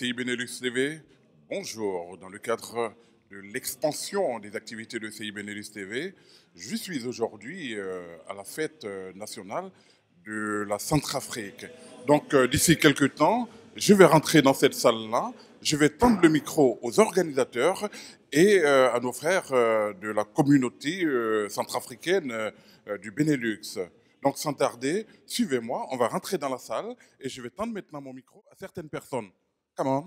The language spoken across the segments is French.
CI Benelux TV, bonjour. Dans le cadre de l'expansion des activités de CI Benelux TV, je suis aujourd'hui à la fête nationale de la Centrafrique. Donc d'ici quelques temps, je vais rentrer dans cette salle-là, je vais tendre le micro aux organisateurs et à nos frères de la communauté centrafricaine du Benelux. Donc sans tarder, suivez-moi, on va rentrer dans la salle et je vais tendre maintenant mon micro à certaines personnes. Come on.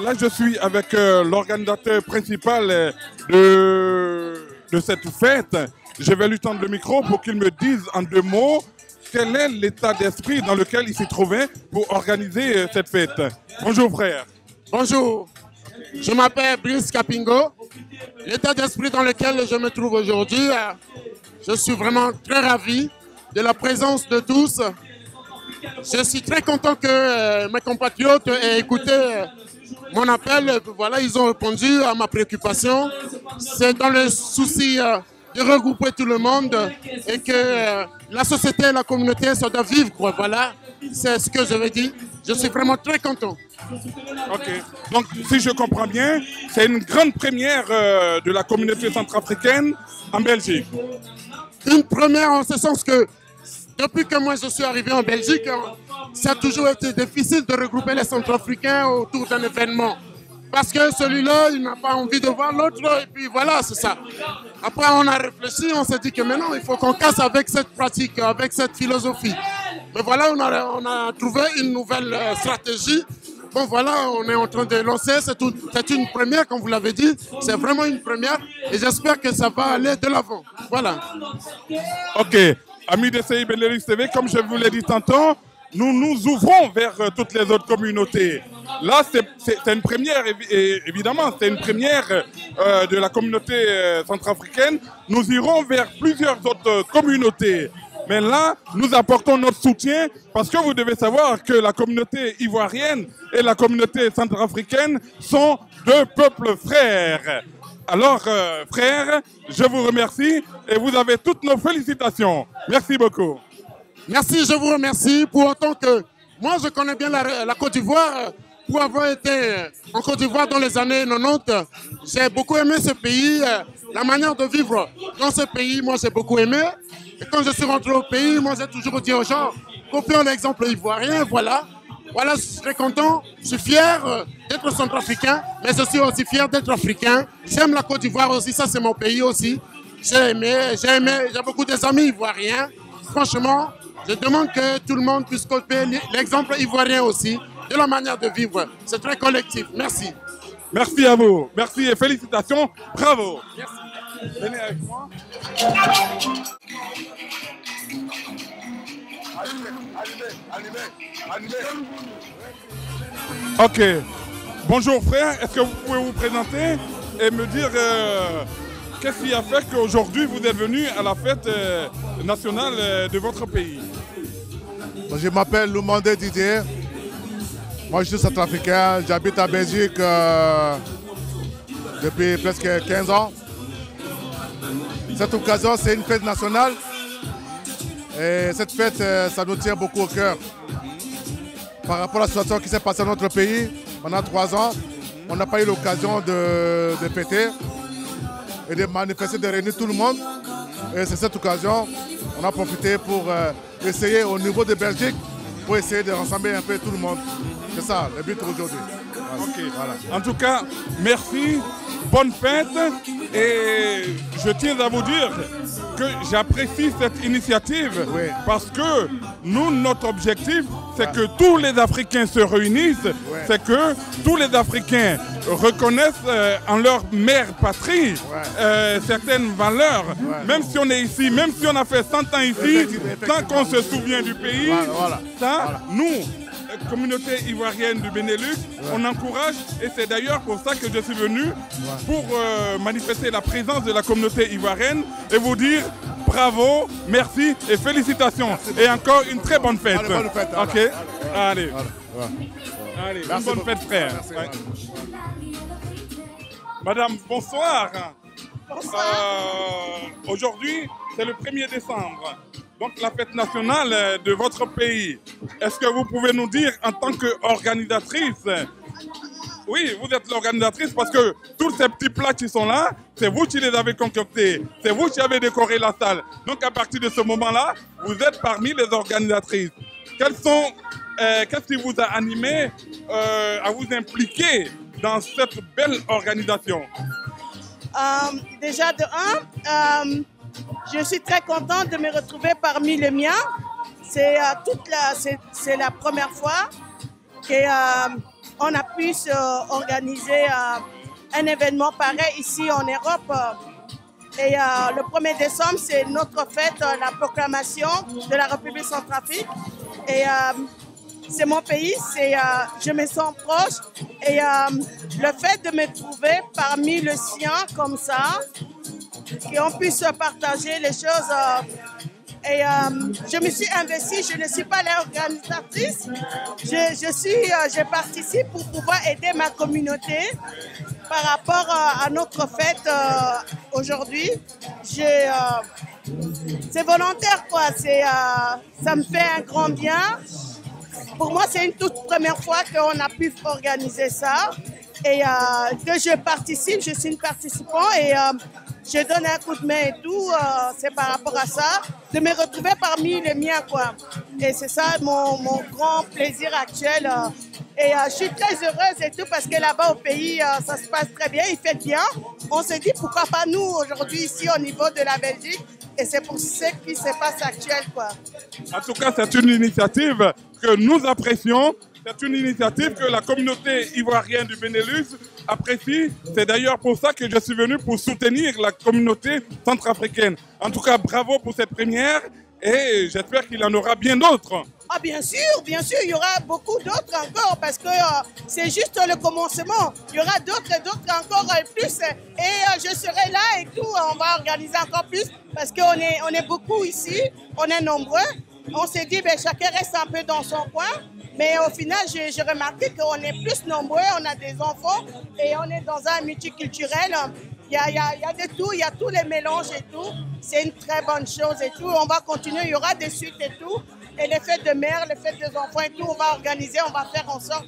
Là, je suis avec l'organisateur principal de cette fête. Je vais lui tendre le micro pour qu'il me dise en 2 mots quel est l'état d'esprit dans lequel il s'est trouvé pour organiser cette fête. Bonjour frère. Bonjour, je m'appelle Brice Capingo. L'état d'esprit dans lequel je me trouve aujourd'hui, je suis vraiment très ravi de la présence de tous. Je suis très content que mes compatriotes aient écouté mon appel. Voilà, ils ont répondu à ma préoccupation. C'est dans le souci de regrouper tout le monde et que la société et la communauté ça doit vivre, quoi. Voilà, c'est ce que je veux dire. Je suis vraiment très content. Ok, donc si je comprends bien, c'est une grande première de la communauté centrafricaine en Belgique. Une première en ce sens que depuis que moi je suis arrivé en Belgique, ça a toujours été difficile de regrouper les Centrafricains autour d'un événement. Parce que celui-là, il n'a pas envie de voir l'autre, et puis voilà, c'est ça. Après, on a réfléchi, on s'est dit que maintenant, il faut qu'on casse avec cette pratique, avec cette philosophie. Mais voilà, on a trouvé une nouvelle stratégie. Bon, voilà, on est en train de lancer, c'est une première, comme vous l'avez dit, c'est vraiment une première, et j'espère que ça va aller de l'avant. Voilà. Ok, amis de CI Benelux TV, comme je vous l'ai dit tantôt, nous nous ouvrons vers toutes les autres communautés. Là, c'est une première, évidemment, c'est une première de la communauté centrafricaine. Nous irons vers plusieurs autres communautés. Mais là, nous apportons notre soutien parce que vous devez savoir que la communauté ivoirienne et la communauté centrafricaine sont 2 peuples frères. Alors, frères, je vous remercie et vous avez toutes nos félicitations. Merci beaucoup. Merci, je vous remercie. Pour autant que moi, je connais bien la Côte d'Ivoire. Pour avoir été en Côte d'Ivoire dans les années 90, j'ai beaucoup aimé ce pays, la manière de vivre dans ce pays, moi j'ai beaucoup aimé. Et quand je suis rentré au pays, moi j'ai toujours dit aux gens, copions l'exemple ivoirien, voilà. Voilà, je suis très content, je suis fier d'être centrafricain, mais je suis aussi fier d'être africain. J'aime la Côte d'Ivoire aussi, ça c'est mon pays aussi. J'ai beaucoup d'amis ivoiriens. Franchement, je demande que tout le monde puisse copier l'exemple ivoirien aussi, de la manière de vivre. C'est très collectif. Merci. Merci à vous. Merci et félicitations. Bravo. Merci. Venez avec moi. Ok. Bonjour frère. Est-ce que vous pouvez vous présenter et me dire qu'est-ce qui a fait qu'aujourd'hui vous êtes venu à la fête nationale de votre pays? Je m'appelle Lumandé Didier. Moi, je suis centrafricain. J'habite en Belgique depuis presque 15 ans. Cette occasion, c'est une fête nationale. Et cette fête, ça nous tient beaucoup au cœur. Par rapport à la situation qui s'est passée dans notre pays pendant 3 ans, on n'a pas eu l'occasion de fêter et de manifester, de réunir tout le monde. Et c'est cette occasion, on a profité pour essayer au niveau de Belgique, pour essayer de rassembler un peu tout le monde. C'est ça le but aujourd'hui. Voilà. Okay. Voilà. En tout cas, merci, bonne fête et je tiens à vous dire que j'apprécie cette initiative parce que nous, notre objectif, c'est que tous les Africains se réunissent, c'est que tous les Africains reconnaissent en leur mère patrie certaines valeurs. Même si on est ici, même si on a fait 100 ans ici, tant qu'on se souvient du pays, nous, communauté ivoirienne du Benelux, on encourage et c'est d'ailleurs pour ça que je suis venu pour manifester la présence de la communauté ivoirienne et vous dire bravo, merci et félicitations. Merci et encore une très bonne fête. Allez, bonne fête. Ok, allez. Ouais. Allez, Merci bonne beaucoup. fête, frère. Merci, Ouais. ouais. Madame, bonsoir. Bonsoir. Aujourd'hui, c'est le 1er décembre, donc la fête nationale de votre pays. Est-ce que vous pouvez nous dire, en tant qu'organisatrice, oui, vous êtes l'organisatrice parce que tous ces petits plats qui sont là, c'est vous qui les avez concoctés, c'est vous qui avez décoré la salle. Donc à partir de ce moment-là, vous êtes parmi les organisatrices. Qu'est-ce qui vous a animé à vous impliquer dans cette belle organisation? Déjà de un, je suis très contente de me retrouver parmi les miens. C'est la première fois qu'on a pu organiser un événement pareil ici en Europe. Et le 1er décembre, c'est notre fête, la proclamation de la République centrafrique. Et c'est mon pays, je me sens proche. Et le fait de me trouver parmi le sien comme ça, qu'on puisse partager les choses. Je me suis investie, je ne suis pas l'organisatrice, je participe pour pouvoir aider ma communauté par rapport à notre fête aujourd'hui. C'est volontaire, quoi. Ça me fait un grand bien. Pour moi, c'est une toute première fois qu'on a pu organiser ça et que je participe, je suis une participante et je donne un coup de main et tout, c'est par rapport à ça, de me retrouver parmi les miens, quoi. Et c'est ça mon grand plaisir actuel. Et je suis très heureuse et tout parce que là-bas au pays, ça se passe très bien, il fait bien. On s'est dit pourquoi pas nous aujourd'hui ici au niveau de la Belgique. Et c'est pour ce qui se passe actuel, quoi. En tout cas, c'est une initiative que nous apprécions. C'est une initiative que la communauté ivoirienne du Benelux apprécie. C'est d'ailleurs pour ça que je suis venu pour soutenir la communauté centrafricaine. En tout cas, bravo pour cette première et j'espère qu'il y en aura bien d'autres. Ah bien sûr, il y aura beaucoup d'autres encore parce que c'est juste le commencement. Il y aura d'autres et d'autres encore plus et je serai là et tout. On va organiser encore plus parce qu'on est beaucoup ici, on est nombreux. On s'est dit ben, chacun reste un peu dans son coin. Mais au final, j'ai remarqué qu'on est plus nombreux, on a des enfants et on est dans un multiculturel. Il y a de tout, il y a tous les mélanges et tout. C'est une très bonne chose et tout. On va continuer, il y aura des suites et tout. Et les fêtes de mère, les fêtes des enfants et tout, on va organiser, on va faire en sorte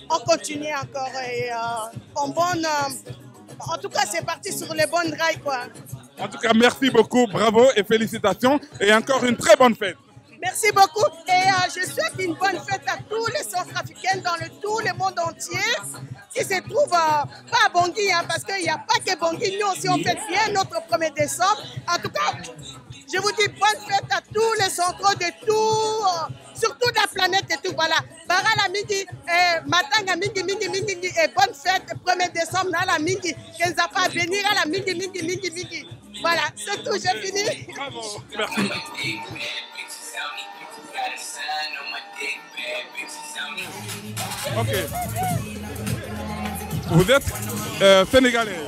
qu'on continue encore. Et en tout cas, c'est parti sur les bonnes rails, quoi. En tout cas, merci beaucoup, bravo et félicitations. Et encore une très bonne fête. Merci beaucoup et je souhaite une bonne fête à tous les Centrafricains dans tout le monde entier qui se trouvent pas à Bangui, hein, parce qu'il n'y a pas que Bangui. Nous aussi, on fête bien notre 1er décembre. En tout cas, je vous dis bonne fête à tous les centres de tout, surtout de la planète et tout. Voilà. Bara la mingi, matanga mingi, et bonne fête 1er décembre, na la mingi, qu'elles pas venir à la mingi. Voilà, c'est tout, j'ai fini. Bravo, merci. Ok. Vous êtes sénégalais?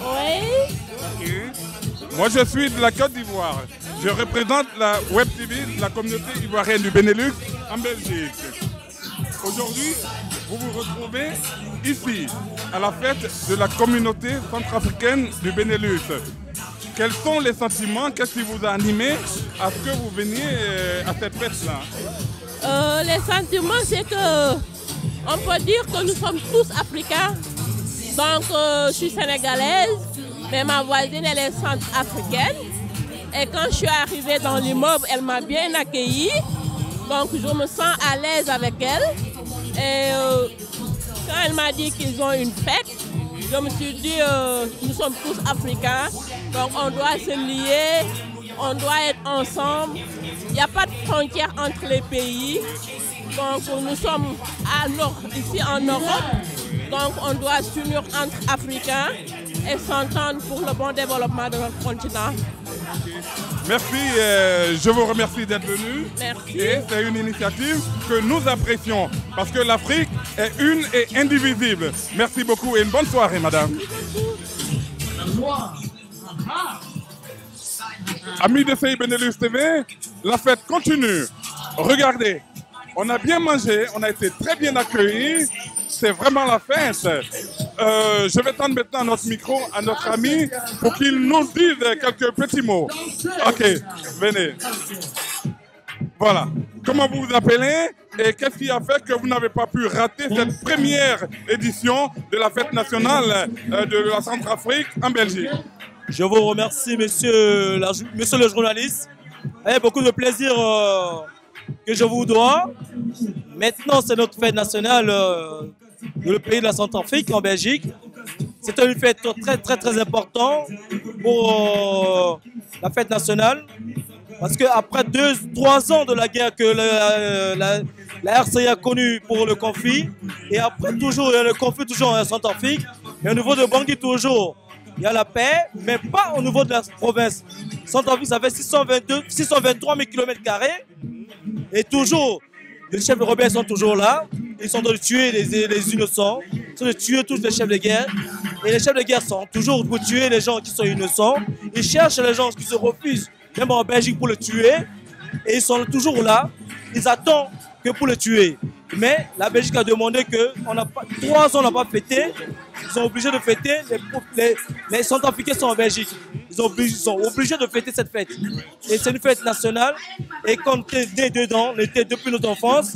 Oui. Ok. Moi, je suis de la Côte d'Ivoire. Je représente la Web TV, la communauté ivoirienne du Benelux en Belgique. Aujourd'hui, vous vous retrouvez ici, à la fête de la communauté centrafricaine du Benelux. Quels sont les sentiments? Qu'est-ce qui vous a animé à ce que vous veniez à cette fête-là? Les sentiments, c'est que on peut dire que nous sommes tous africains. Donc, je suis sénégalaise, mais ma voisine, elle est centrafricaine. Et quand je suis arrivée dans l'immeuble, elle m'a bien accueillie. Donc, je me sens à l'aise avec elle. Et quand elle m'a dit qu'ils ont une fête, je me suis dit, nous sommes tous africains, donc on doit se lier, on doit être ensemble. Il n'y a pas de frontière entre les pays. Donc nous sommes ici en Europe, donc on doit s'unir entre Africains et s'entendre pour le bon développement de notre continent. Merci, je vous remercie d'être venu. Merci. Et c'est une initiative que nous apprécions parce que l'Afrique est une et indivisible. Merci beaucoup et une bonne soirée, madame. Amis de CI Benelux TV, la fête continue. Regardez, On a bien mangé, on a été très bien accueillis. C'est vraiment la fête. Je vais tendre maintenant notre micro à notre ami pour qu'il nous dise quelques petits mots. Ok, venez. Voilà. Comment vous vous appelez et qu'est-ce qui a fait que vous n'avez pas pu rater cette première édition de la fête nationale de la Centrafrique en Belgique? Je vous remercie, monsieur le journaliste. Avec beaucoup de plaisir que je vous dois. Maintenant, c'est notre fête nationale dans le pays de la Centrafrique, en Belgique. C'est une fête très importante pour la fête nationale. Parce qu'après 2-3 ans de la guerre que la RCA a connue pour le conflit, et après toujours, il y a le conflit toujours en Centrafrique, mais au niveau de Bangui toujours, il y a la paix, mais pas au niveau de la province. Centrafrique, ça fait 623 000 km², et toujours, les chefs de rebelles sont toujours là, ils sont en train de tuer les innocents, ils sont en train de tuer tous les chefs de guerre, et les chefs de guerre sont toujours pour tuer les gens qui sont innocents, ils cherchent les gens qui se refusent, même en Belgique, pour le tuer, et ils sont toujours là, ils attendent que pour le tuer. Mais la Belgique a demandé que 3 ans on n'a pas fêté, ils sont obligés de fêter, les Centrafricains sont en Belgique, ils sont obligés de fêter cette fête. Et c'est une fête nationale, et quand on est né dedans, on était depuis notre enfance,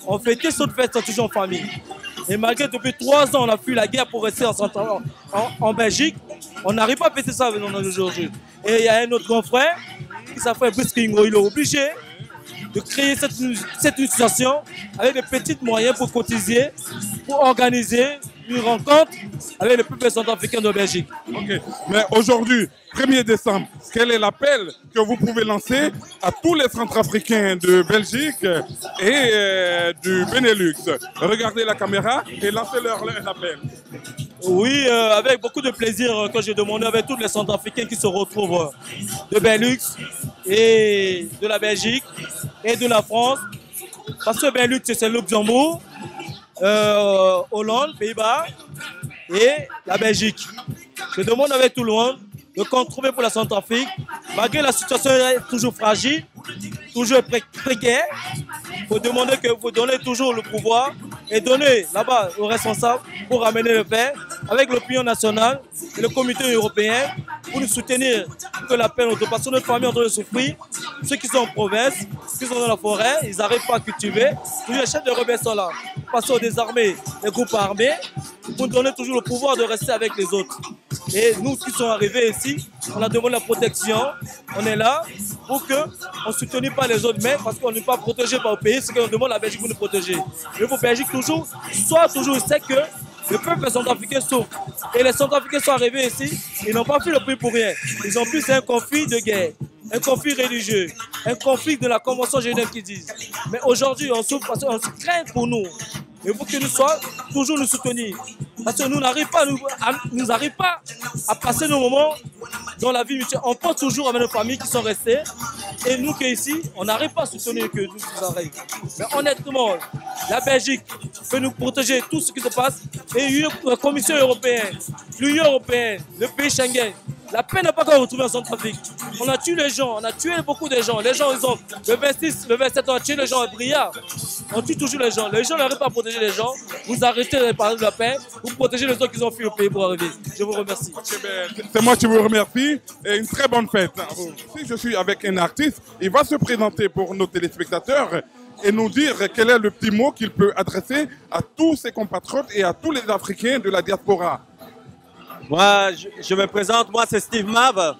on fêtait cette fête toujours en famille. Et malgré depuis 3 ans, on a fui la guerre pour rester en Belgique, on n'arrive pas à fêter ça aujourd'hui. Et il y a un autre grand frère qui s'appelle Brice Kingo, il est obligé de créer cette situation avec des petits moyens pour cotiser, pour organiser une rencontre avec le peuple centrafricain de Belgique. Ok, mais aujourd'hui, 1er décembre, quel est l'appel que vous pouvez lancer à tous les Centrafricains de Belgique et du Benelux? Regardez la caméra et lancez-leur un appel. Oui, avec beaucoup de plaisir que j'ai demandé avec tous les Centrafricains qui se retrouvent de Benelux et de la Belgique et de la France. Parce que Benelux, c'est Luxembourg, Hollande, Pays-Bas et la Belgique. Je demande avec tout le monde de contribuer pour la Centrafrique, malgré la situation est toujours fragile, toujours précaire. Il faut demander que vous donnez toujours le pouvoir et donner là-bas aux responsables pour ramener le paix avec l'opinion nationale et le comité européen pour nous soutenir pour que la paix notre parce que notre famille est en train de souffrir. Ceux qui sont en province, ceux qui sont dans la forêt, ils n'arrivent pas à cultiver. Toujours les chefs de rebelles sont là. Passer aux désarmés, les groupes armés, pour nous donner toujours le pouvoir de rester avec les autres. Et nous qui sommes arrivés ici, on a demandé la protection. On est là pour qu'on ne soutenisse pas les autres, mais parce qu'on n'est pas protégé par le pays, c'est qu'on demande à la Belgique pour nous protéger. Mais pour Belgique, toujours, sait que le peuple centrafricain souffre. Et les Centrafricains sont arrivés ici, ils n'ont pas fait le prix pour rien. Ils ont pu, c'est un conflit de guerre, un conflit religieux, un conflit de la Convention Genève qui disent. Mais aujourd'hui, on souffre parce qu'on se craint pour nous. Il faut que nous soyons toujours nous soutenir. Parce que nous n'arrivons pas à passer nos moments dans la vie mutuelle. On pense toujours avec nos familles qui sont restées. Et nous qui ici, on n'arrive pas à soutenir que nous nous arrivons. Mais honnêtement, la Belgique peut nous protéger tout ce qui se passe. Et la Commission européenne, l'Union européenne, le pays Schengen, la paix n'est pas encore retrouvée en Centrafrique. On a tué les gens, on a tué beaucoup de gens. Les gens, ils ont, le 26, le 27, on a tué les gens à Briard. On tue toujours les gens. Les gens n'arrivent pas à protéger les gens. Vous arrêtez de parler de la paix. Vous protégez les autres qui ont fui au pays pour arriver. Je vous remercie. C'est moi qui vous remercie et une très bonne fête. Si je suis avec un artiste, il va se présenter pour nos téléspectateurs et nous dire quel est le petit mot qu'il peut adresser à tous ses compatriotes et à tous les Africains de la diaspora. Moi, je me présente, moi c'est Steve Mav.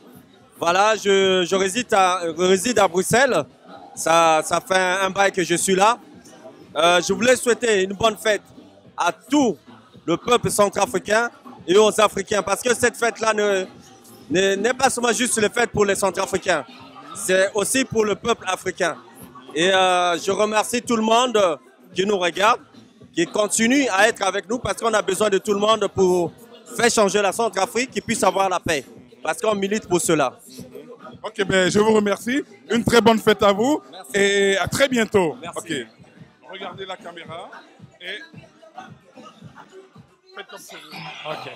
Voilà, je réside à Bruxelles. Ça fait un bail que je suis là. Je voulais souhaiter une bonne fête à tout le peuple centrafricain et aux Africains. Parce que cette fête-là n'est pas seulement juste une fête pour les Centrafricains. C'est aussi pour le peuple africain. Et je remercie tout le monde qui nous regarde, qui continue à être avec nous parce qu'on a besoin de tout le monde pour faire changer la Centrafrique, qui puisse avoir la paix. Parce qu'on milite pour cela. Ok, ben, je vous remercie. Une très bonne fête à vous. Merci. Et à très bientôt. Merci. Ok. Regardez la caméra et faites comme ça. Ok.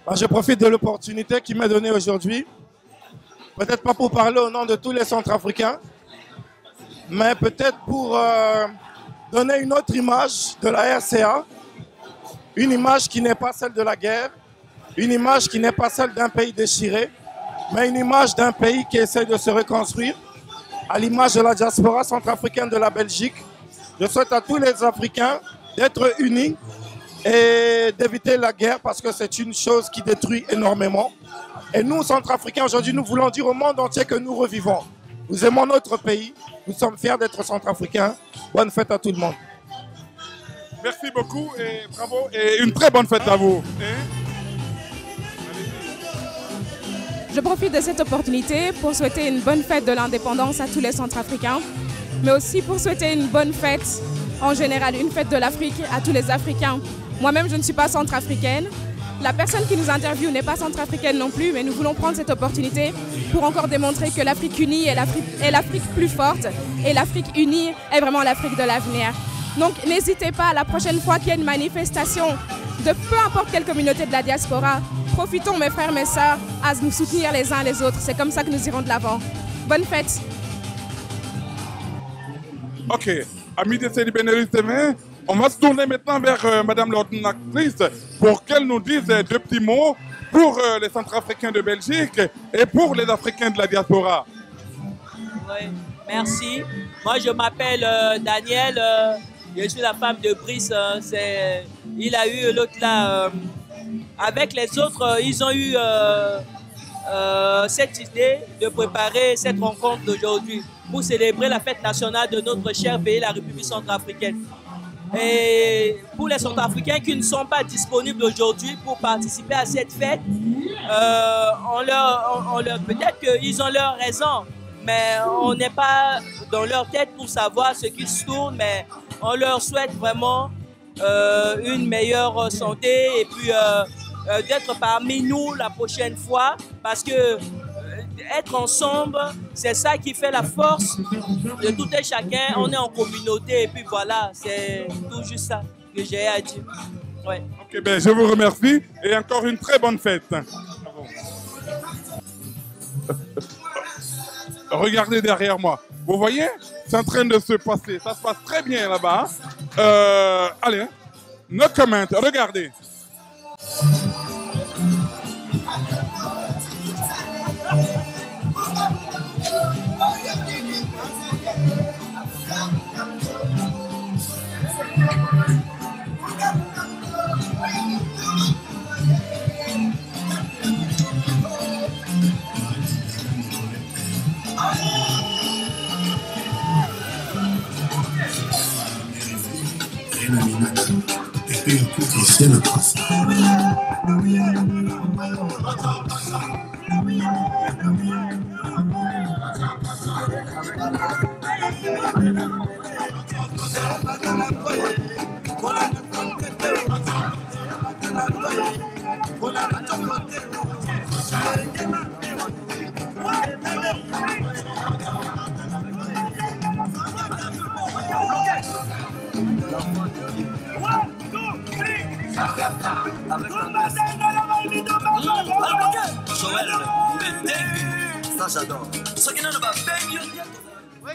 Ben, je profite de l'opportunité qui m'est donnée aujourd'hui. Peut-être pas pour parler au nom de tous les Centrafricains, mais peut-être pour donner une autre image de la RCA, une image qui n'est pas celle de la guerre, une image qui n'est pas celle d'un pays déchiré, mais une image d'un pays qui essaie de se reconstruire, à l'image de la diaspora centrafricaine de la Belgique. Je souhaite à tous les Africains d'être unis et d'éviter la guerre parce que c'est une chose qui détruit énormément. Et nous, Centrafricains, aujourd'hui, nous voulons dire au monde entier que nous revivons. Nous aimons notre pays, nous sommes fiers d'être Centrafricains. Bonne fête à tout le monde. Merci beaucoup et bravo et une très bonne fête à vous. Je profite de cette opportunité pour souhaiter une bonne fête de l'indépendance à tous les Centrafricains, mais aussi pour souhaiter une bonne fête en général, une fête de l'Afrique à tous les Africains. Moi-même, je ne suis pas centrafricaine. La personne qui nous interviewe n'est pas centrafricaine non plus, mais nous voulons prendre cette opportunité pour encore démontrer que l'Afrique unie est l'Afrique plus forte et l'Afrique unie est vraiment l'Afrique de l'avenir. Donc n'hésitez pas, la prochaine fois qu'il y a une manifestation de peu importe quelle communauté de la diaspora, profitons mes frères, mes sœurs, à nous soutenir les uns les autres. C'est comme ça que nous irons de l'avant. Bonne fête. Ok, amis de CELI Benelux TV, on va se tourner maintenant vers Madame l'ordinatrice pour qu'elle nous dise deux petits mots pour les Centrafricains de Belgique et pour les Africains de la diaspora. Oui, merci. Moi, je m'appelle Daniel. Je suis la femme de Brice. Il a eu l'autre là. Avec les autres, ils ont eu cette idée de préparer cette rencontre d'aujourd'hui pour célébrer la fête nationale de notre cher pays, la République centrafricaine. Et pour les Centrafricains qui ne sont pas disponibles aujourd'hui pour participer à cette fête, peut-être qu'ils ont leur raison, mais on n'est pas dans leur tête pour savoir ce qui se tourne, mais on leur souhaite vraiment une meilleure santé et puis d'être parmi nous la prochaine fois, parce que être ensemble, c'est ça qui fait la force de tout et chacun. On est en communauté et puis voilà, c'est tout juste ça que j'ai à dire. Ouais. Ok, ben, je vous remercie et encore une très bonne fête. Regardez derrière moi. Vous voyez, c'est en train de se passer. Ça se passe très bien là-bas. Allez, no comment. Regardez.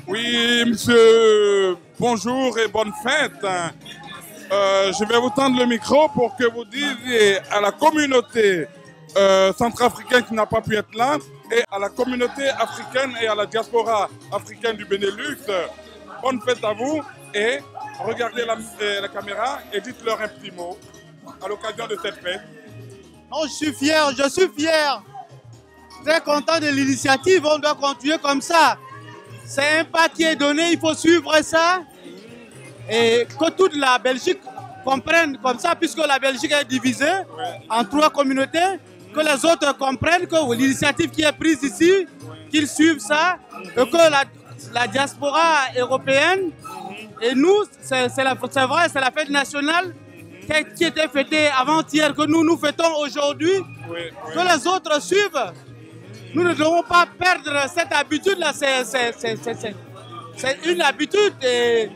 Oui, monsieur, bonjour et bonne fête. Je vais vous tendre le micro pour que vous disiez à la communauté centrafricaine qui n'a pas pu être là et à la communauté africaine et à la diaspora africaine du Benelux, bonne fête à vous et regardez la caméra et dites-leur un petit mot à l'occasion de cette fête. Non, je suis fier. Très content de l'initiative, on doit continuer comme ça. C'est un pas qui est donné, il faut suivre ça. Et que toute la Belgique comprenne comme ça, puisque la Belgique est divisée en 3 communautés, que les autres comprennent que l'initiative qui est prise ici, qu'ils suivent ça, et que la diaspora européenne, et nous, c'est vrai, c'est la fête nationale qui était fêtée avant-hier, que nous fêtons aujourd'hui, que les autres suivent. Nous ne devons pas perdre cette habitude-là, c'est une habitude et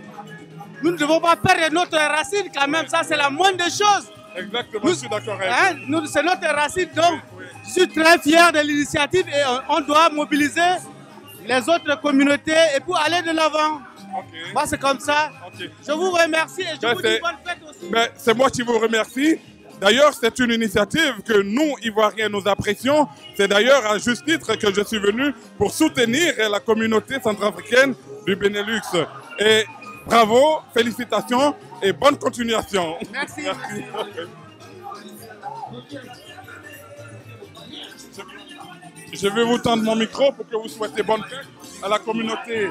nous ne devons pas perdre notre racine quand même, ça c'est la moindre des choses. Exactement, je suis d'accord avec vous. C'est notre racine, donc je suis très fier de l'initiative et on doit mobiliser les autres communautés et pour aller de l'avant. Moi, c'est comme ça. Je vous remercie et je vous dis bonne fête aussi. C'est moi qui vous remercie. D'ailleurs, c'est une initiative que nous, Ivoiriens, nous apprécions. C'est d'ailleurs à juste titre que je suis venu pour soutenir la communauté centrafricaine du Benelux. Et bravo, félicitations et bonne continuation. Merci. Je vais vous tendre mon micro pour que vous souhaitez bonne fête à la communauté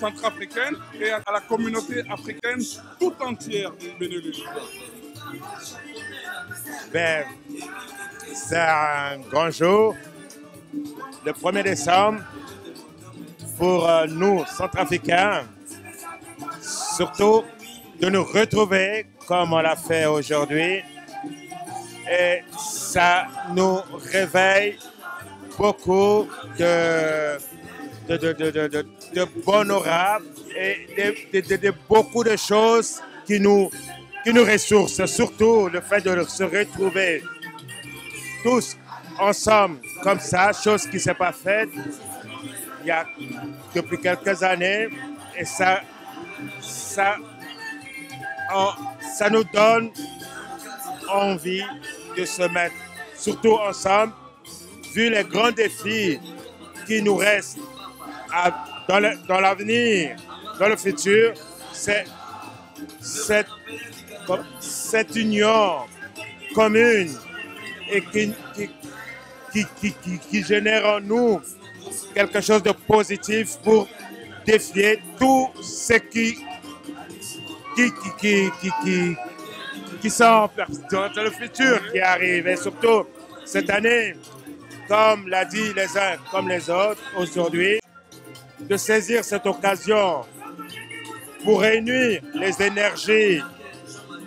centrafricaine et à la communauté africaine tout entière du Benelux. C'est un grand jour, le 1er décembre, pour nous, Centrafricains, surtout de nous retrouver comme on l'a fait aujourd'hui. Et ça nous réveille beaucoup de bon aura et de beaucoup de choses qui nous ressourcent, surtout le fait de se retrouver tous ensemble comme ça, chose qui ne s'est pas faite il y a depuis quelques années, et ça nous donne envie de se mettre surtout ensemble, vu les grands défis qui nous restent dans l'avenir, dans le futur. C'est cette union commune et qui génère en nous quelque chose de positif pour défier tout ce qui sont dans le futur qui arrive. Et surtout cette année, comme l'a dit les uns comme les autres aujourd'hui, de saisir cette occasion pour réunir les énergies,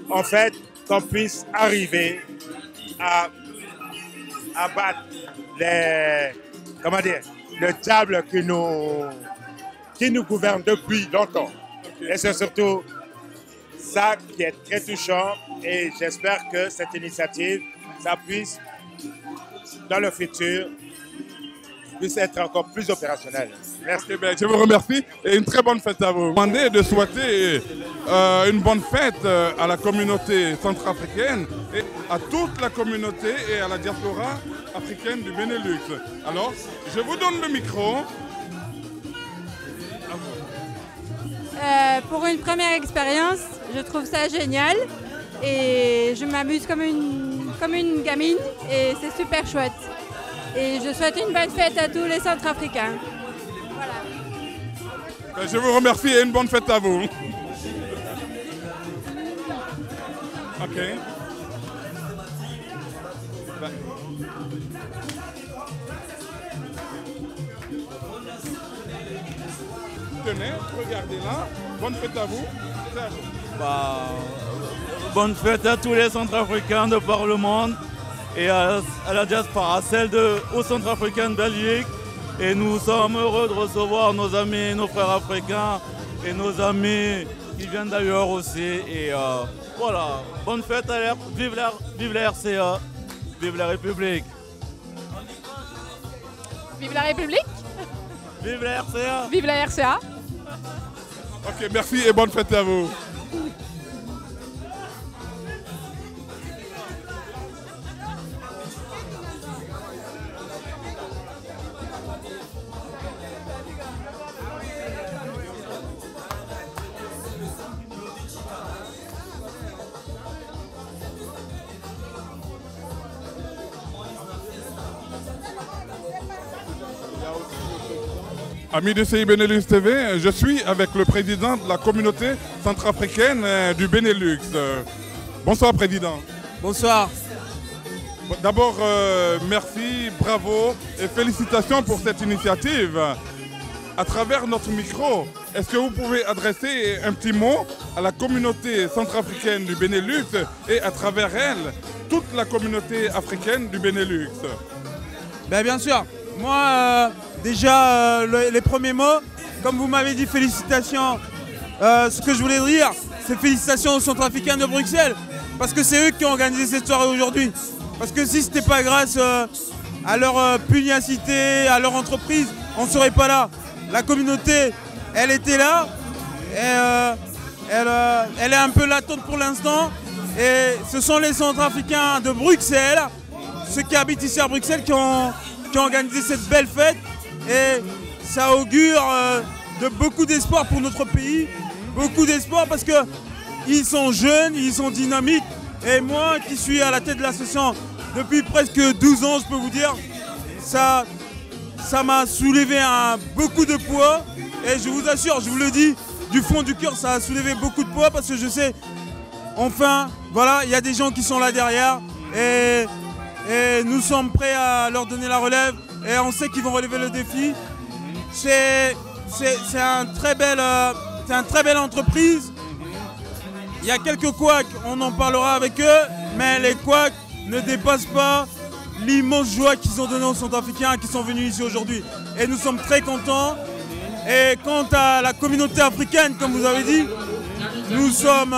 en fait, qu'on puisse arriver à battre le diable qui nous gouverne depuis longtemps. Et c'est surtout ça qui est très touchant, et j'espère que cette initiative, ça puisse, dans le futur, puisse être encore plus opérationnel. Merci. Je vous remercie et une très bonne fête à vous. Demandez de souhaiter une bonne fête à la communauté centrafricaine et à toute la communauté et à la diaspora africaine du Benelux. Alors, je vous donne le micro. Pour une première expérience, je trouve ça génial et je m'amuse comme une gamine et c'est super chouette. Et je souhaite une bonne fête à tous les Centrafricains. Voilà. Je vous remercie et une bonne fête à vous. Ok. Tenez, regardez là. Bonne fête à vous. Bonne fête à tous les Centrafricains de par le monde et à la diaspora, celle aux Centrafricains de Belgique. Et nous sommes heureux de recevoir nos amis, nos frères africains et nos amis qui viennent d'ailleurs aussi. Et voilà, bonne fête à l'air, vive la RCA, vive la République. Vive la République. Vive la RCA. Vive la RCA. Ok, merci et bonne fête à vous. Amis de CI Benelux TV, je suis avec le président de la communauté centrafricaine du Benelux. Bonsoir président. Bonsoir. D'abord, merci, bravo et félicitations pour cette initiative. À travers notre micro, est-ce que vous pouvez adresser un petit mot à la communauté centrafricaine du Benelux et à travers elle, toute la communauté africaine du Benelux? Bien sûr. Moi, déjà, les premiers mots, comme vous m'avez dit, félicitations. Ce que je voulais dire, c'est félicitations aux Centrafricains de Bruxelles, parce que c'est eux qui ont organisé cette soirée aujourd'hui. Parce que si ce n'était pas grâce à leur pugnacité, à leur entreprise, on ne serait pas là. La communauté, elle était là, elle est un peu latente pour l'instant. Et ce sont les Centrafricains de Bruxelles, ceux qui habitent ici à Bruxelles, qui ont organisé cette belle fête. Et ça augure de beaucoup d'espoir pour notre pays. Beaucoup d'espoir parce qu'ils sont jeunes, ils sont dynamiques. Et moi qui suis à la tête de l'association depuis presque 12 ans, je peux vous dire, ça m'a soulevé beaucoup de poids. Et je vous assure, je vous le dis, du fond du cœur, ça a soulevé beaucoup de poids parce que je sais, enfin, voilà, il y a des gens qui sont là derrière. Et nous sommes prêts à leur donner la relève. Et on sait qu'ils vont relever le défi. C'est une très belle entreprise. Il y a quelques couacs, on en parlera avec eux, mais les couacs ne dépassent pas l'immense joie qu'ils ont donnée aux Centrafricains qui sont venus ici aujourd'hui. Et nous sommes très contents. Et quant à la communauté africaine, comme vous avez dit, nous sommes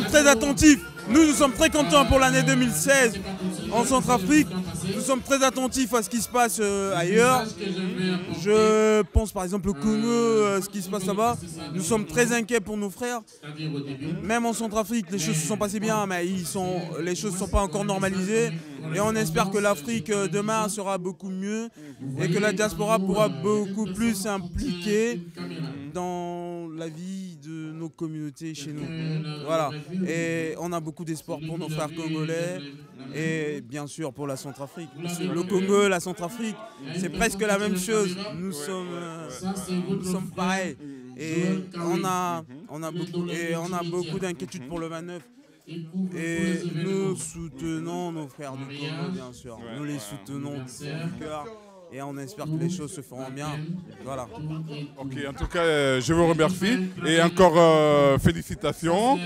très attentifs. Nous sommes très contents pour l'année 2016 en Centrafrique. Nous sommes très attentifs à ce qui se passe ailleurs. Je pense par exemple au Congo, ce qui se passe là-bas. Nous sommes très inquiets pour nos frères. Même en Centrafrique, les choses se sont passées bien, mais les choses ne sont pas encore normalisées. Et on espère que l'Afrique demain sera beaucoup mieux et que la diaspora pourra beaucoup plus s'impliquer dans la vie de nos communautés chez nous. Voilà. Et on a beaucoup d'espoir pour nos frères congolais et bien sûr pour la Centrafrique. Le Congo, la Centrafrique, c'est presque la même chose. Nous sommes pareils. Et on a beaucoup d'inquiétudes pour le 29. Et nous soutenons nos frères du Congo, bien sûr. Nous les soutenons du cœur. Et on espère que les choses se feront bien. Voilà. Ok, en tout cas, je vous remercie. Et encore félicitations.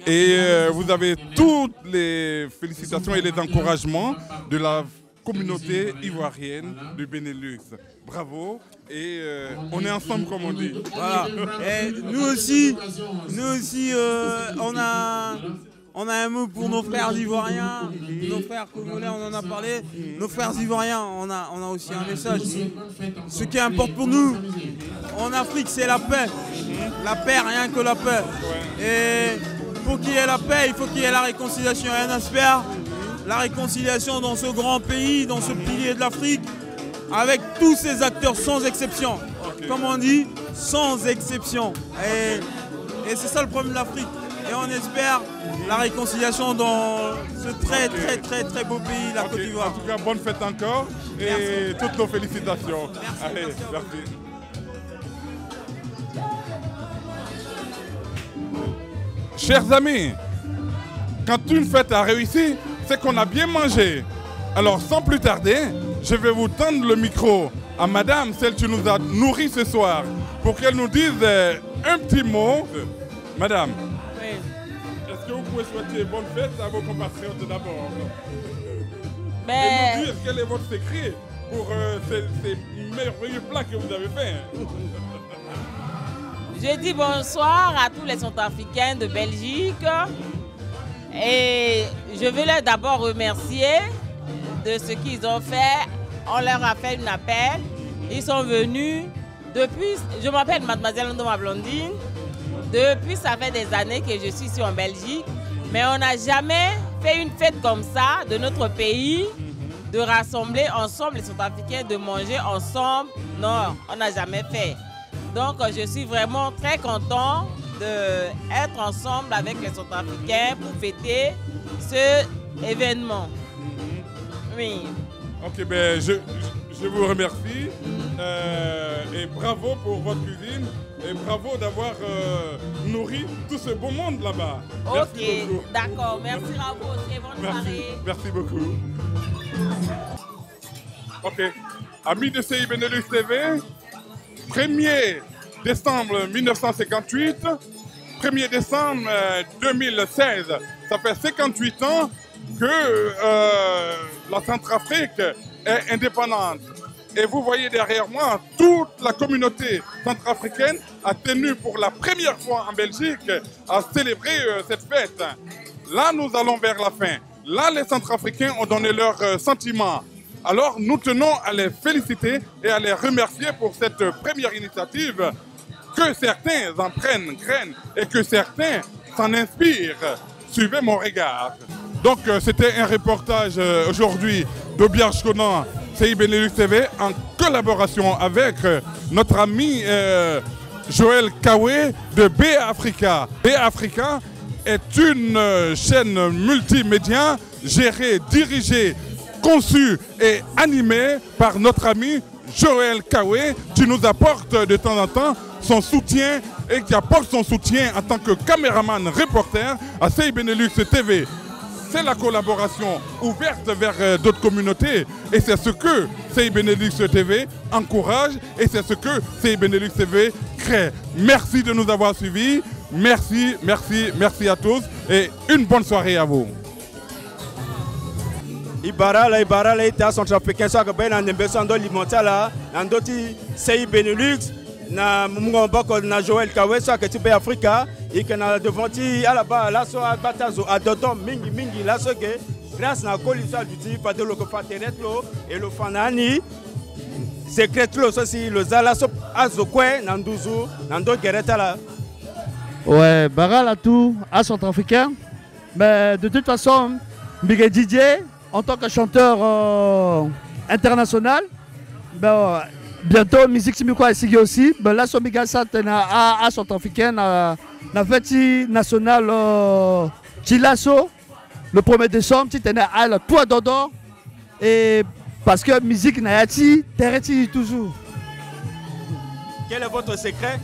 Et vous avez toutes les félicitations et les encouragements de la communauté ivoirienne du Benelux. Bravo. Et on est ensemble, comme on dit. Voilà. Et nous aussi, on a un mot pour nos frères ivoiriens, nos frères congolais, on en a parlé. Nos frères ivoiriens, on a aussi un message. Ce qui importe pour nous en Afrique, c'est la paix. La paix, rien que la paix. Et pour qu'il y ait la paix, il faut qu'il y ait la réconciliation. Et on espère la réconciliation dans ce grand pays, dans ce pilier de l'Afrique, avec tous ces acteurs sans exception. Comme on dit, sans exception. Et c'est ça le problème de l'Afrique. Et on espère la réconciliation dans ce très beau pays, la Côte d'Ivoire. En tout cas, bonne fête encore et toutes nos félicitations. Allez, merci. Chers amis, quand une fête a réussi, c'est qu'on a bien mangé. Alors, sans plus tarder, je vais vous tendre le micro à madame, celle qui nous a nourris ce soir, pour qu'elle nous dise un petit mot. Madame. Est-ce que vous pouvez souhaiter bonne fête à vos compatriotes d'abord? Et nous dire quel est votre secret pour ces merveilleux plats que vous avez faits. Je dis bonsoir à tous les Centrafricains de Belgique et je veux leur d'abord remercier de ce qu'ils ont fait. On leur a fait un appel. Ils sont venus depuis, je m'appelle Mademoiselle Ndoma Blondine. Depuis, ça fait des années que je suis ici en Belgique, mais on n'a jamais fait une fête comme ça de notre pays, de rassembler ensemble les Centrafricains, de manger ensemble. Non, on n'a jamais fait. Donc, je suis vraiment très content d'être ensemble avec les Centrafricains pour fêter ce événement. Oui. Ok, ben je vous remercie et bravo pour votre cuisine. Et bravo d'avoir nourri tout ce beau monde là-bas. Ok, d'accord. Merci à vous aussi. Bonne soirée. Merci beaucoup. Ok. Amis de CI Benelux TV, 1er décembre 1958, 1er décembre 2016, ça fait 58 ans que la Centrafrique est indépendante. Et vous voyez derrière moi, toute la communauté centrafricaine a tenu pour la première fois en Belgique à célébrer cette fête. Là, nous allons vers la fin. Là, les Centrafricains ont donné leurs sentiments. Alors, nous tenons à les féliciter et à les remercier pour cette première initiative que certains en prennent graine et que certains s'en inspirent. Suivez mon regard. Donc c'était un reportage aujourd'hui de Biarch Conan, CI Benelux TV, en collaboration avec notre ami Joël Kawé de BAfrica. BAfrica est une chaîne multimédia gérée, dirigée, conçue et animée par notre ami Joël Kawé, qui nous apporte de temps en temps son soutien et qui apporte son soutien en tant que caméraman reporter à CI Benelux TV. C'est la collaboration ouverte vers d'autres communautés et c'est ce que CI Benelux TV encourage et c'est ce que CI Benelux TV crée. Merci de nous avoir suivis, merci, merci, merci à tous et une bonne soirée à vous. Ibarala ita Centrafricain so ka na ndembeso ando limonta na ndoti CI Benelux na mungombo na Joël Kawé so ka tipe Africa et que na devanti ala ba la so batazo adoto mingi la so que grâce na coalition du type de lo ko fateret lo et le fanani secret lo so si le zala so azokwe na nduzu na ndo gereta la. Ouais, barala tout à Centrafricain. Mais de toute façon, Miguel Didier en tant que chanteur international, bientôt musique Simiko a signé aussi. Là, son Miguel Santana à Centrafricain, na fête nationale Chilasso, le 1er décembre, tu tenais à la toi dodo. Et parce que musique Nayati, Tereti toujours. Quel est votre secret?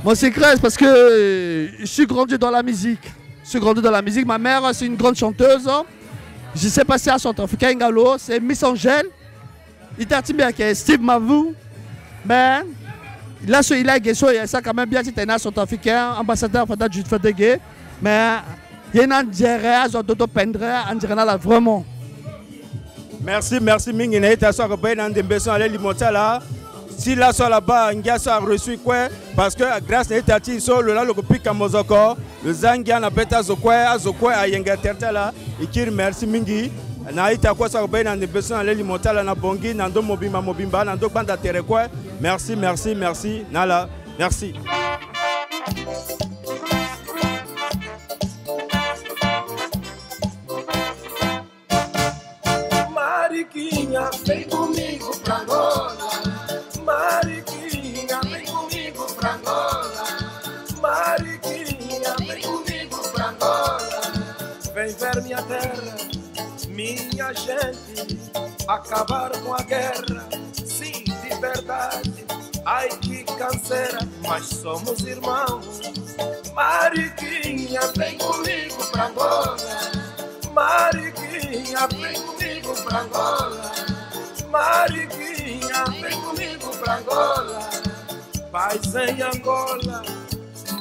Mon secret, c'est parce que je suis grandi dans la musique. Ma mère, c'est une grande chanteuse. Je sais passer à Centrafricain Ngalo, c'est Miss Angèle. Il t'a dit que Steve Mavou. Mais là, il a ça quand même bien, si tu es un Centrafricain, ambassadeur du Fadegé. Mais il y a un Andjera, Zododo Pendre, Andjera vraiment. Merci, Mingine. Tu as ça que dans des besoins à l'alimentation. Si là, sur là-bas, Ngia a reçu quoi? Parce que grâce à l'État, sur le pic à Mozoko, le Zangia n'a pas Azokwe à Yengatertala, et qui remercie Mingi. Naïta quoi ça va dans des besoins à l'alimentation, na Bongi, Nando Mobimba, Nando Banda Terekwe. Merci, Nala, merci. Mariquinha, vem comigo pra Angola. Mariquinha, vem comigo pra Angola. Mariquinha, vem comigo pra Angola. Vem ver minha terra, minha gente, acabar com a guerra, sim, de verdade. Ai que canseira, mas somos irmãos. Mariquinha, vem comigo pra Angola. Mariquinha, vem comigo pra Angola. Mariquinha, vem comigo pra Angola. Paz em Angola,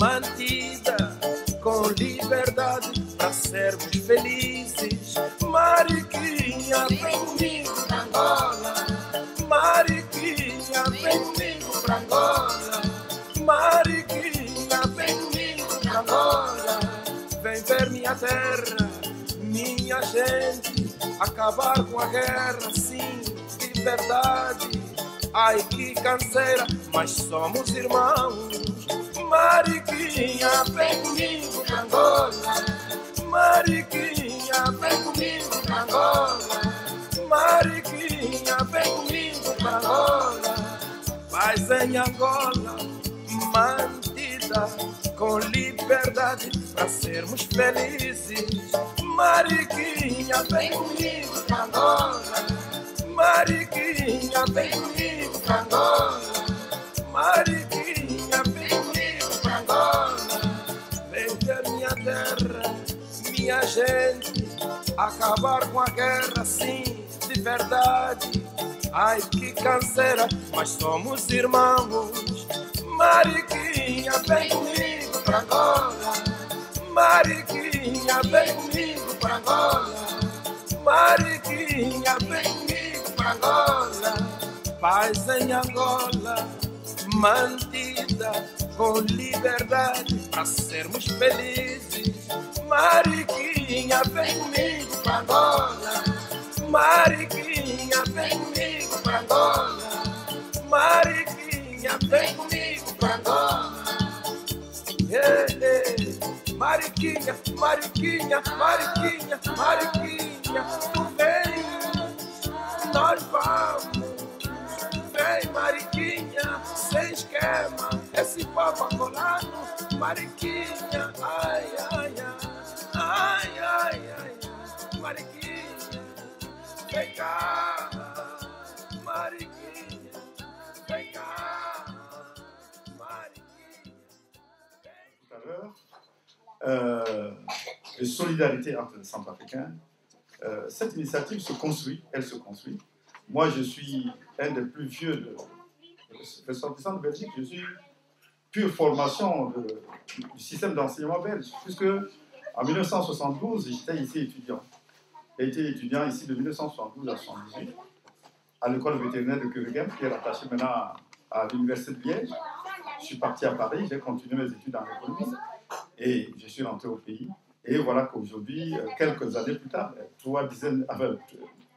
mantida com liberdade pra sermos felizes. Mariquinha, vem comigo pra Angola. Mariquinha, vem comigo pra Angola. Mariquinha, vem comigo pra Angola. Vem ver minha terra, minha gente, acabar com a guerra, sim, de verdade. Ai que canseira, mas somos irmãos. Mariquinha, vem comigo pra Angola. Mariquinha, vem comigo pra Angola. Mariquinha, vem comigo pra Angola. Paz em Angola, mantida com liberdade pra sermos felizes. Mariquinha, vem comigo pra Angola. Mariquinha, vem comigo pra Angola. Mariquinha, vem comigo pra Angola. Vem ver minha terra, minha gente, acabar com a guerra, sim, de verdade. Ai que canseira, mas somos irmãos. Mariquinha, vem comigo pra Angola. Mariquinha, vem comigo pra Angola. Mariquinha, vem comigo pra Angola. Paz em Angola, mantida com liberdade pra sermos felizes. Mariquinha, vem comigo pra Angola. Mariquinha, vem comigo pra Angola. Mariquinha, vem comigo pra Angola. Mariquinha, Mariquinha, Mariquinha, Mariquinha, tu vem, nós vamos. Vem, Mariquinha, sem esquema, esse papo colado, Mariquinha, ai, ai, ai, ai, ai, ai, Mariquinha, vem cá, Mariquinha, vem cá, Mariquinha. Tout à l'heure, de solidarité entre les Centrafricains. Cette initiative se construit, elle se construit. Moi, je suis un des plus vieux ressortissants de Belgique. Je suis pure formation du système d'enseignement belge, puisque en 1972, j'étais ici étudiant. J'ai été étudiant ici de 1972 à 1978 à l'école vétérinaire de Keurigem, qui est rattachée maintenant à l'université de Liège. Je suis parti à Paris, j'ai continué mes études en économie et je suis rentré au pays. Et voilà qu'aujourd'hui, quelques années plus tard,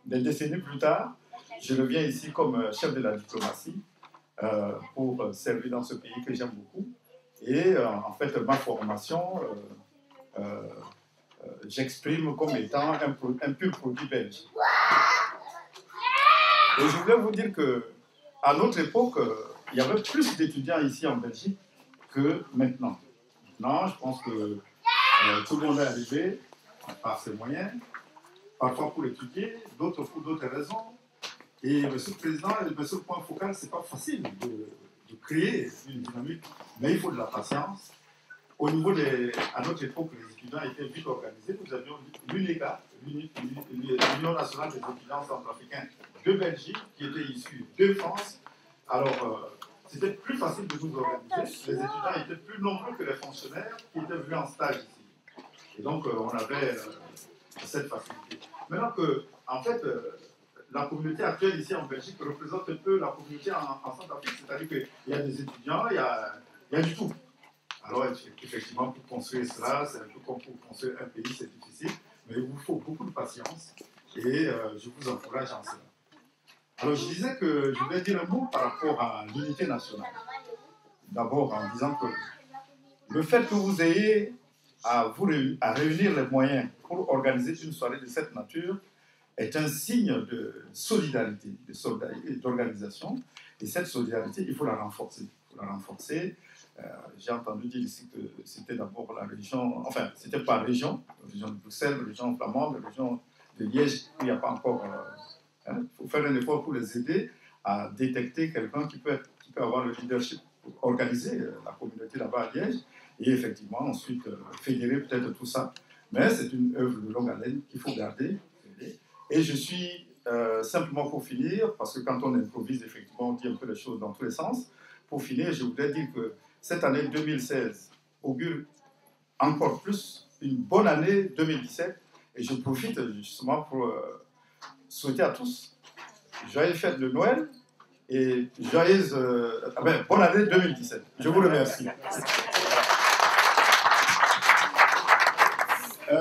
des décennies plus tard, je reviens ici comme chef de la diplomatie pour servir dans ce pays que j'aime beaucoup. Et en fait, ma formation, j'exprime comme étant un pur produit belge. Et je voulais vous dire qu'à notre époque, il y avait plus d'étudiants ici en Belgique que maintenant. Maintenant, je pense que tout le monde est arrivé par ses moyens, parfois pour étudier, d'autres pour d'autres raisons. Et Monsieur le Président, ce point focal, ce n'est pas facile de créer une dynamique, mais il faut de la patience. Au niveau à notre époque, les étudiants étaient vite organisés. Nous avions l'UNECA, l'Union nationale des étudiants centrafricains de Belgique, qui était issue de France. Alors, c'était plus facile de nous organiser. Les étudiants étaient plus nombreux que les fonctionnaires qui étaient venus en stage ici. Et donc, on avait cette facilité. Maintenant que, en fait, la communauté actuelle ici en Belgique représente un peu la communauté en Centrafrique, c'est-à-dire qu'il y a des étudiants, il y a du tout. Alors, effectivement, pour construire cela, c'est un peu comme pour construire un pays, c'est difficile, mais il vous faut beaucoup de patience et je vous encourage en cela. Alors, je disais que je voulais dire un mot par rapport à l'unité nationale. D'abord, en disant que le fait que vous ayez à réunir les moyens pour organiser une soirée de cette nature est un signe de solidarité, d'organisation. Et cette solidarité, il faut la renforcer. Il faut la renforcer. J'ai entendu dire ici que c'était d'abord la région, enfin, c'était par région, la région de Bruxelles, la région flamande, la région de Liège, il n'y a pas encore. Il faut faire un effort pour les aider à détecter quelqu'un qui peut avoir le leadership pour organiser la communauté là-bas à Liège et effectivement ensuite fédérer peut-être tout ça. Mais c'est une œuvre de longue haleine qu'il faut garder. Et je suis simplement pour finir, parce que quand on improvise, effectivement, on dit un peu les choses dans tous les sens. Pour finir, je voudrais dire que cette année 2016 augure encore plus une bonne année 2017. Et je profite justement pour souhaiter à tous joyeuses fêtes de Noël et joyeuse bonne année 2017. Je vous remercie.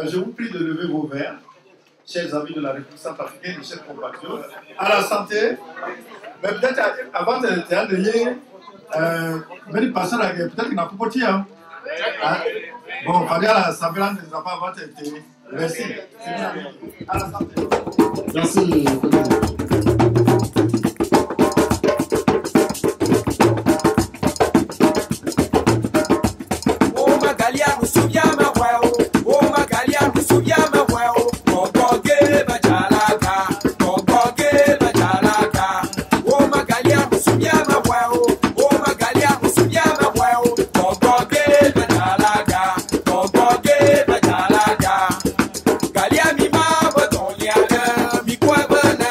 Je vous prie de lever vos verres, chers amis de la République centrafricaine et chers compatriotes, à la santé. Mais peut-être avant de terminer, peut-être qu'il n'a pas poté. Bon, allez à la santé, ne pas avant de terminer. Merci. À la santé. Merci. Mi cueva na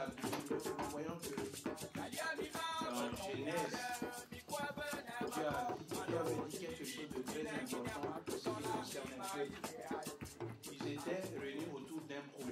nous voyons que dans Genèse, Dieu avait dit quelque chose de très important pour ce qui concerne un peuple. Ils étaient réunis autour d'un projet.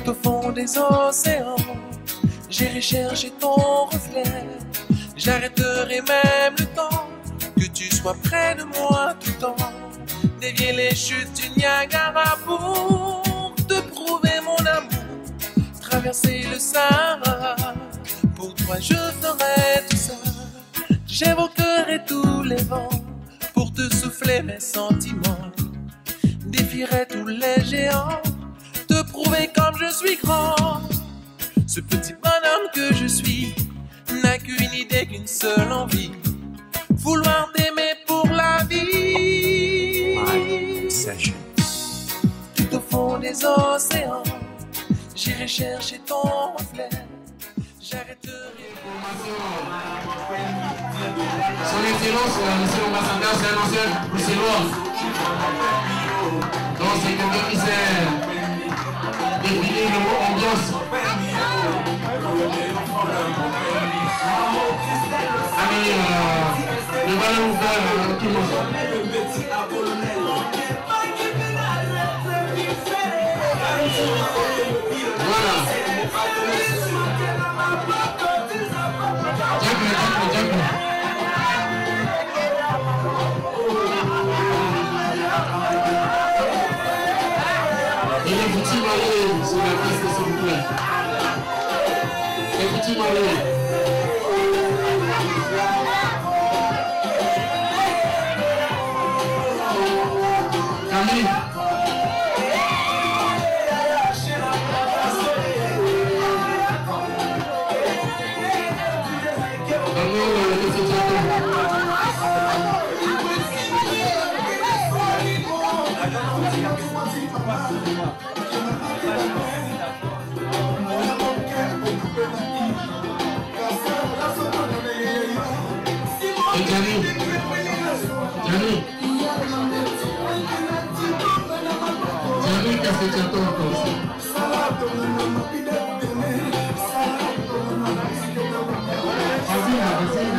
Au fond des océans, j'irai chercher ton reflet. J'arrêterai même le temps, que tu sois près de moi tout le temps. Dévier les chutes du Niagara pour te prouver mon amour. Traverser le Sahara, pour toi je ferai tout ça. J'évoquerai tous les vents, pour te souffler mes sentiments. Défierai tous les géants, te prouver comme je suis grand. Ce petit bonhomme que je suis n'a qu'une idée, qu'une seule envie, vouloir t'aimer pour la vie. Tout au fond des océans, j'irai chercher ton reflet. J'arrêterai. Son Excellence, Monsieur l'ambassadeur, c'est un ancien bruxellois. Donc c'est quelqu'un qui s'est défini le mot ambiance. Allez, je vais vous faire tout le monde. Voilà. Et les petits mariés sur la piste, s'il vous plaît. Les petits mariés. Camille. Qu'est-ce que tu attends encore aussi? Vas-y, vas-y.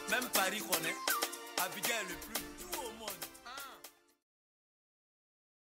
Même Paris connaît. Abidjan est le plus doux au monde.